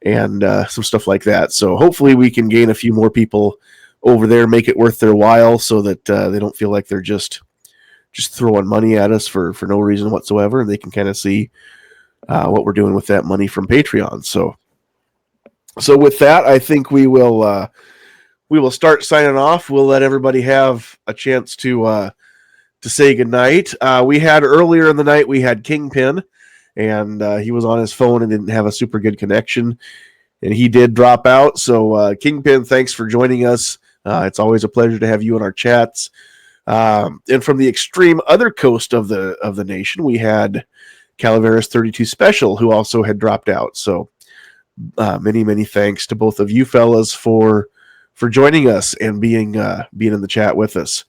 and some stuff like that. So hopefully we can gain a few more people over there, make it worth their while so that they don't feel like they're just throwing money at us for no reason whatsoever. And they can kind of see what we're doing with that money from Patreon. So with that, I think we will start signing off. We'll let everybody have a chance to say goodnight. We had earlier in the night, we had Kingpin, and he was on his phone and didn't have a super good connection, and he did drop out. So Kingpin, thanks for joining us. It's always a pleasure to have you in our chats. And from the extreme other coast of the nation, we had Calaveras 32 Special, who also had dropped out. So many thanks to both of you fellas for joining us and being in the chat with us.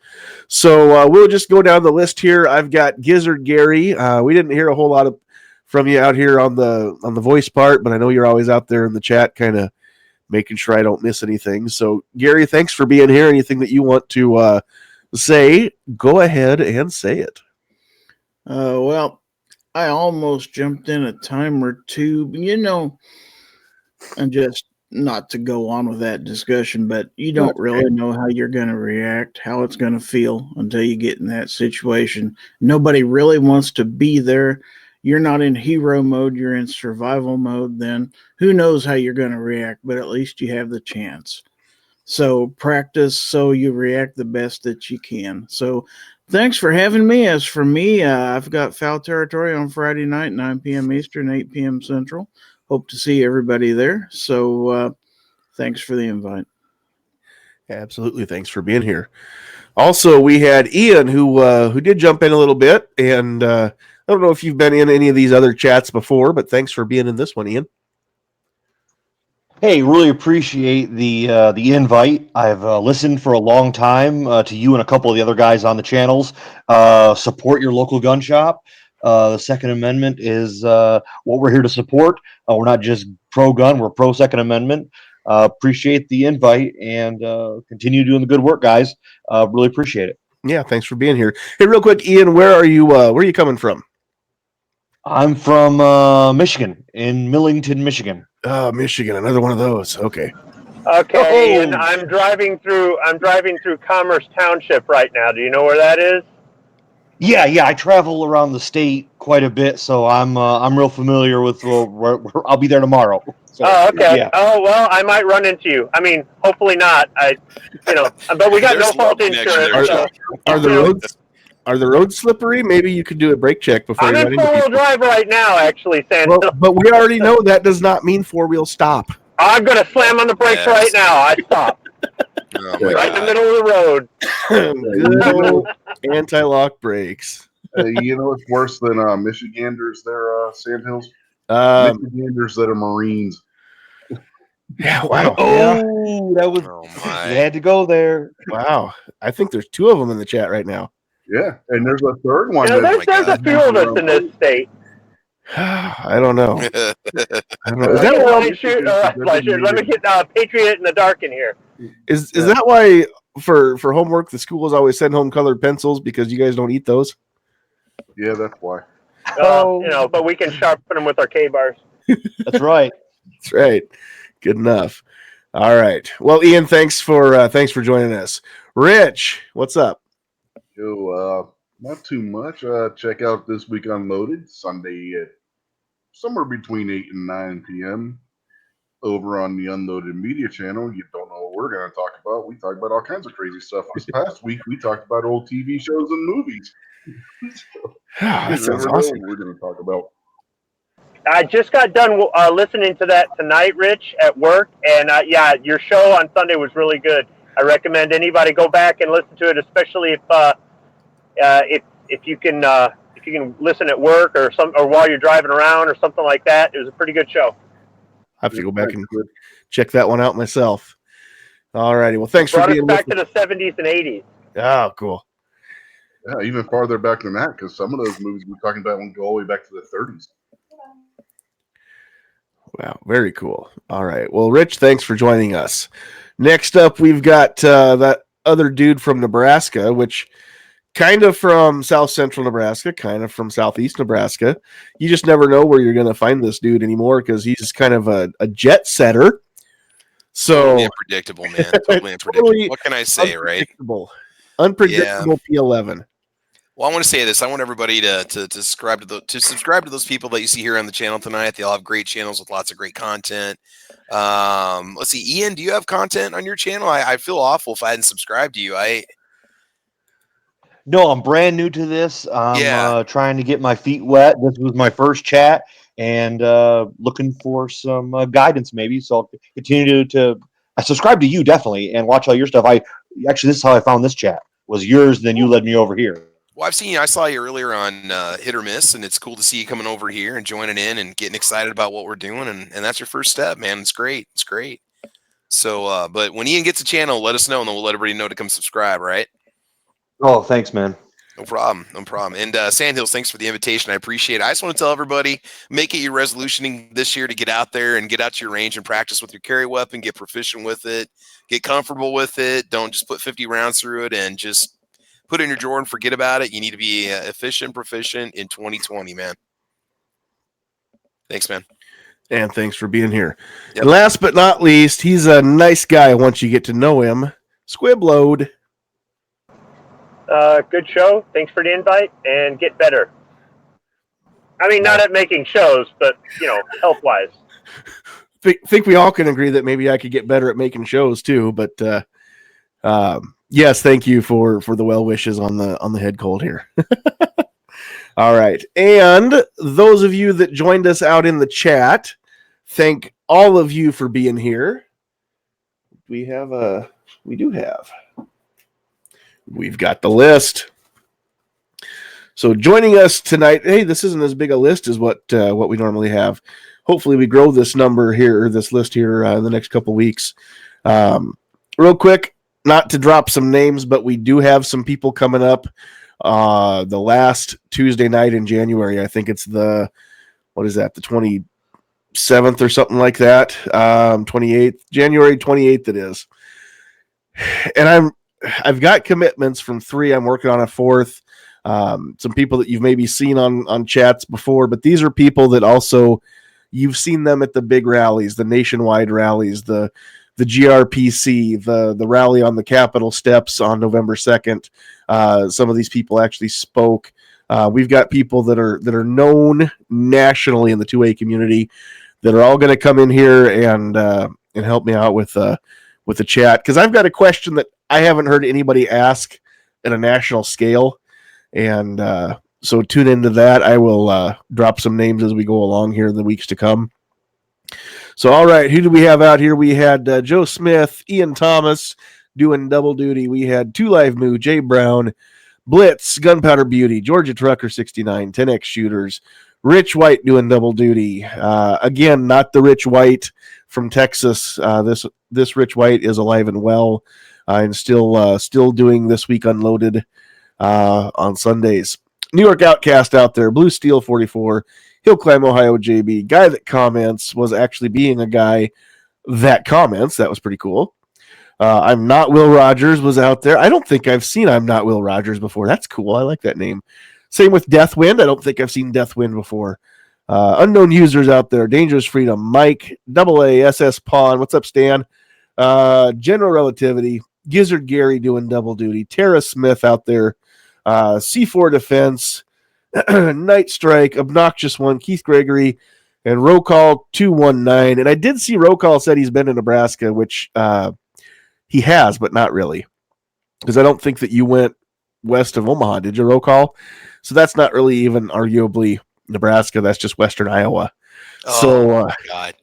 So we'll just go down the list here. I've got Gizzard Gary. We didn't hear a whole lot from you out here on the voice part, but I know you're always out there in the chat kind of making sure I don't miss anything. So Gary, thanks for being here. Anything that you want to say, go ahead and say it. Well, I almost jumped in a time or two, and just not to go on with that discussion, but you don't really know how you're going to react, how it's going to feel until you get in that situation. Nobody really wants to be there. You're not in hero mode, you're in survival mode. Then who knows how you're going to react, but at least you have the chance. So practice so you react the best that you can. So thanks for having me. As for me, I've got Foul Territory on Friday night, 9 p.m. Eastern, 8 p.m. Central. Hope to see everybody there. So thanks for the invite. Absolutely. Thanks for being here. Also, we had Ian who did jump in a little bit, and I don't know if you've been in any of these other chats before, but thanks for being in this one, Ian. Hey, really appreciate the invite. I've listened for a long time to you and a couple of the other guys on the channels. Support your local gun shop. The Second Amendment is what we're here to support. We're not just pro-gun; we're pro-Second Amendment. Appreciate the invite and continue doing the good work, guys. Really appreciate it. Yeah, thanks for being here. Hey, real quick, Ian, where are you coming from? I'm from Michigan, in Millington, Michigan. Michigan, another one of those. Okay. Okay, Oh. and I'm driving through Commerce Township right now. Do you know where that is? Yeah. I travel around the state quite a bit, so I'm real familiar with where I'll be there tomorrow. So, Oh, okay. Yeah. Oh, well, I might run into you. I mean, hopefully not. But we got There's no fault love connection insurance. there, So, Are the roads slippery? Maybe you could do a brake check before I'm you in run into four-wheel people. drive right now, actually, Sandhills. Well, but we already know that does not mean four-wheel stop. I'm going to slam on the brakes Yes. right now. I stop Oh my right in the God. middle of the road. Good old anti-lock brakes. You know what's worse than Michiganders there, Sandhills? Michiganders that are Marines. Yeah, wow. Oh, that was Oh you my. had to go there. Wow. I think there's two of them in the chat right now. Yeah, and there's a third one. You know, that- there's a few of us in this state. I don't know. Is Let that me why, get shoot, let me get Patriot in the dark in here. is that why for homework the schools always send home colored pencils because you guys don't eat those? Yeah, that's why. But we can sharpen them with our K-bars. That's right. That's right. Good enough. All right. Well, Ian, thanks for joining us. Rich, what's up? So, not too much. Check out This Week Unloaded Sunday at somewhere between 8 and 9 p.m. over on the Unloaded Media channel. You don't know what we're going to talk about. We talk about all kinds of crazy stuff. This past week, we talked about old TV shows and movies. So, That you sounds never know awesome. what we're going to talk about. I just got done listening to that tonight, Rich, at work, and your show on Sunday was really good. I recommend anybody go back and listen to it, especially if you can listen at work or while you're driving around or something like that. It was a pretty good show. I have to go back and check that one out myself. All righty. Well, thanks for Brought us being back with to the 70s and 80s. Oh, cool. Yeah, even farther back than that, because some of those movies we're talking about won't go all the way back to the 30s. Wow, very cool. All right. Well, Rich, thanks for joining us. Next up, we've got that other dude from Nebraska, which kind of from South Central Nebraska, kind of from Southeast Nebraska. You just never know where you're going to find this dude anymore because he's kind of a jet setter. So Totally unpredictable, man. Totally unpredictable. What can I say, right? Unpredictable P11. Well, I want to say this. I want everybody to subscribe to those people that you see here on the channel tonight. They all have great channels with lots of great content. Let's see, Ian, do you have content on your channel? I feel awful if I hadn't subscribed to you. No, I'm brand new to this. I'm trying to get my feet wet. This was my first chat and looking for some guidance maybe. So I'll continue to I subscribe to you definitely and watch all your stuff. This is how I found this chat. Was yours, then you led me over here. Well, I saw you earlier on Hit or Miss, and it's cool to see you coming over here and joining in and getting excited about what we're doing. And that's your first step, man. It's great. It's great. So, but when Ian gets a channel, let us know, and then we'll let everybody know to come subscribe, right? Oh, thanks, man. No problem. No problem. And Sandhills, thanks for the invitation. I appreciate it. I just want to tell everybody, make it your resolution this year to get out there and get out to your range and practice with your carry weapon, get proficient with it, get comfortable with it. Don't just put 50 rounds through it and just put it in your drawer and forget about it. You need to be efficient, proficient in 2020, man. Thanks, man. And thanks for being here. Yep. And last but not least, he's a nice guy once you get to know him. Squibload. Good show. Thanks for the invite, and get better. I mean, not at making shows, but, health-wise. Think we all can agree that maybe I could get better at making shows too, but yes, thank you for the well wishes on the head cold here. All right. And those of you that joined us out in the chat, thank all of you for being here. We've got the list. So joining us tonight, hey, this isn't as big a list as what we normally have. Hopefully we grow this number here, or this list here in the next couple weeks. Real quick, not to drop some names, but we do have some people coming up the last Tuesday night in January. I think it's the 27th or something like that. 28th, January 28th it is. And I've got commitments from 3. I'm working on a 4th. Some people that you've maybe seen on chats before, but these are people that also you've seen them at the big rallies, the nationwide rallies, the GRPC, the rally on the Capitol steps on November 2nd. Some of these people actually spoke. We've got people that are known nationally in the 2A community that are all going to come in here and help me out with the chat, because I've got a question that I haven't heard anybody ask at a national scale, and so tune into that. I will drop some names as we go along here in the weeks to come. So, all right, who do we have out here? We had Joe Smith, Ian Thomas doing double duty. We had 2 Live Moo, Jay Brown, Blitz, Gunpowder Beauty, Georgia Trucker 69, 10X Shooters, Rich White doing double duty. Again, not the Rich White from Texas. This Rich White is alive and well, and still doing This Week Unloaded on Sundays. New York Outcast out there, Blue Steel 44, Hill Climb Ohio JB, guy that comments was actually being a guy that comments. That was pretty cool. I'm Not Will Rogers was out there. I don't think I've seen I'm Not Will Rogers before. That's cool. I like that name. Same with Deathwind. I don't think I've seen Deathwind before. Unknown users out there. Dangerous Freedom, Mike, AA, SS Pawn. What's up, Stan? General Relativity, Gizzard Gary doing double duty. Tara Smith out there. C4 Defense, Night Strike, Obnoxious One, Keith Gregory, and Roll Call 219. And I did see Roll Call said he's been in Nebraska, which he has, but not really, because I don't think that you went west of Omaha, did you, Roll Call? So that's not really even arguably Nebraska. That's just Western Iowa. Oh, my God.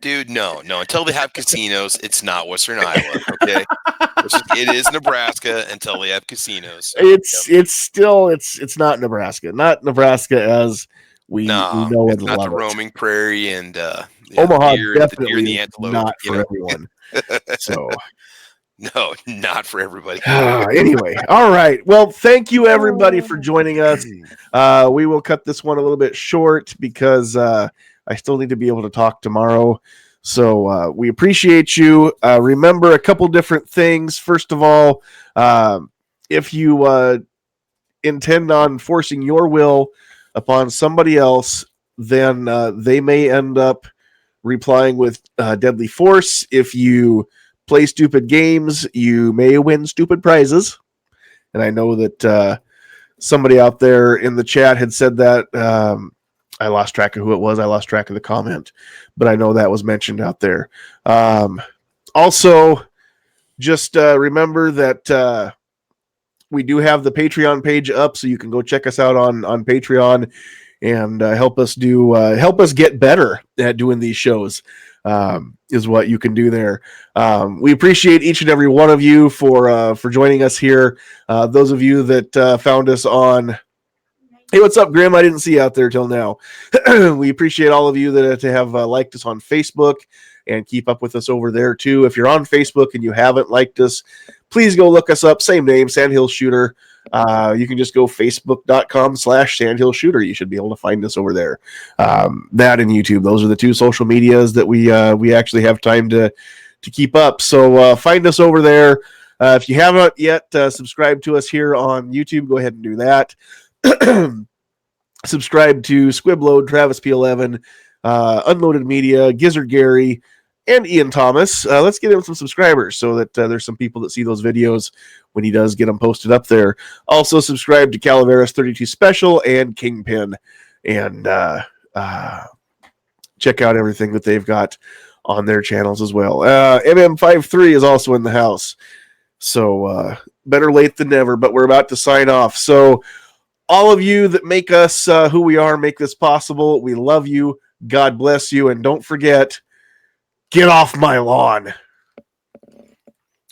Dude, no. Until they have casinos, it's not Western Iowa, okay? It is Nebraska until they have casinos. So, it's not Nebraska. Not Nebraska as we know it's and not love the it. roaming prairie and Omaha deer, definitely the deer and the antelope. not for everyone. So no, not for everybody. Anyway, all right. Well, thank you everybody for joining us. We will cut this one a little bit short because I still need to be able to talk tomorrow. So we appreciate you. Remember a couple different things. First of all, if you intend on forcing your will upon somebody else, then they may end up replying with deadly force. If you play stupid games, you may win stupid prizes. And I know that somebody out there in the chat had said that. I lost track of who it was. I lost track of the comment, but I know that was mentioned out there. Also, just remember that we do have the Patreon page up, so you can go check us out on Patreon and help us get better at doing these shows. Is what you can do there. We appreciate each and every one of you for joining us here. Those of you that found us on. Hey, what's up, Grim? I didn't see you out there till now. We appreciate all of you that have liked us on Facebook and keep up with us over there too. If you're on Facebook and you haven't liked us, please go look us up. Same name, Sandhills Shooter. You can just go facebook.com/Sandhills Shooter. You should be able to find us over there. That and YouTube. Those are the 2 social medias that we actually have time to keep up. So find us over there. If you haven't yet subscribed to us here on YouTube, go ahead and do that. Subscribe to Squibload, Travis P11, Unloaded Media, Gizzard Gary, and Ian Thomas. Let's get him some subscribers so that there's some people that see those videos when he does get them posted up there. Also, subscribe to Calaveras 32 Special and Kingpin, and check out everything that they've got on their channels as well. MM53 is also in the house, so better late than never, but we're about to sign off. So all of you that make us who we are, make this possible, we love you. God bless you. And don't forget, get off my lawn.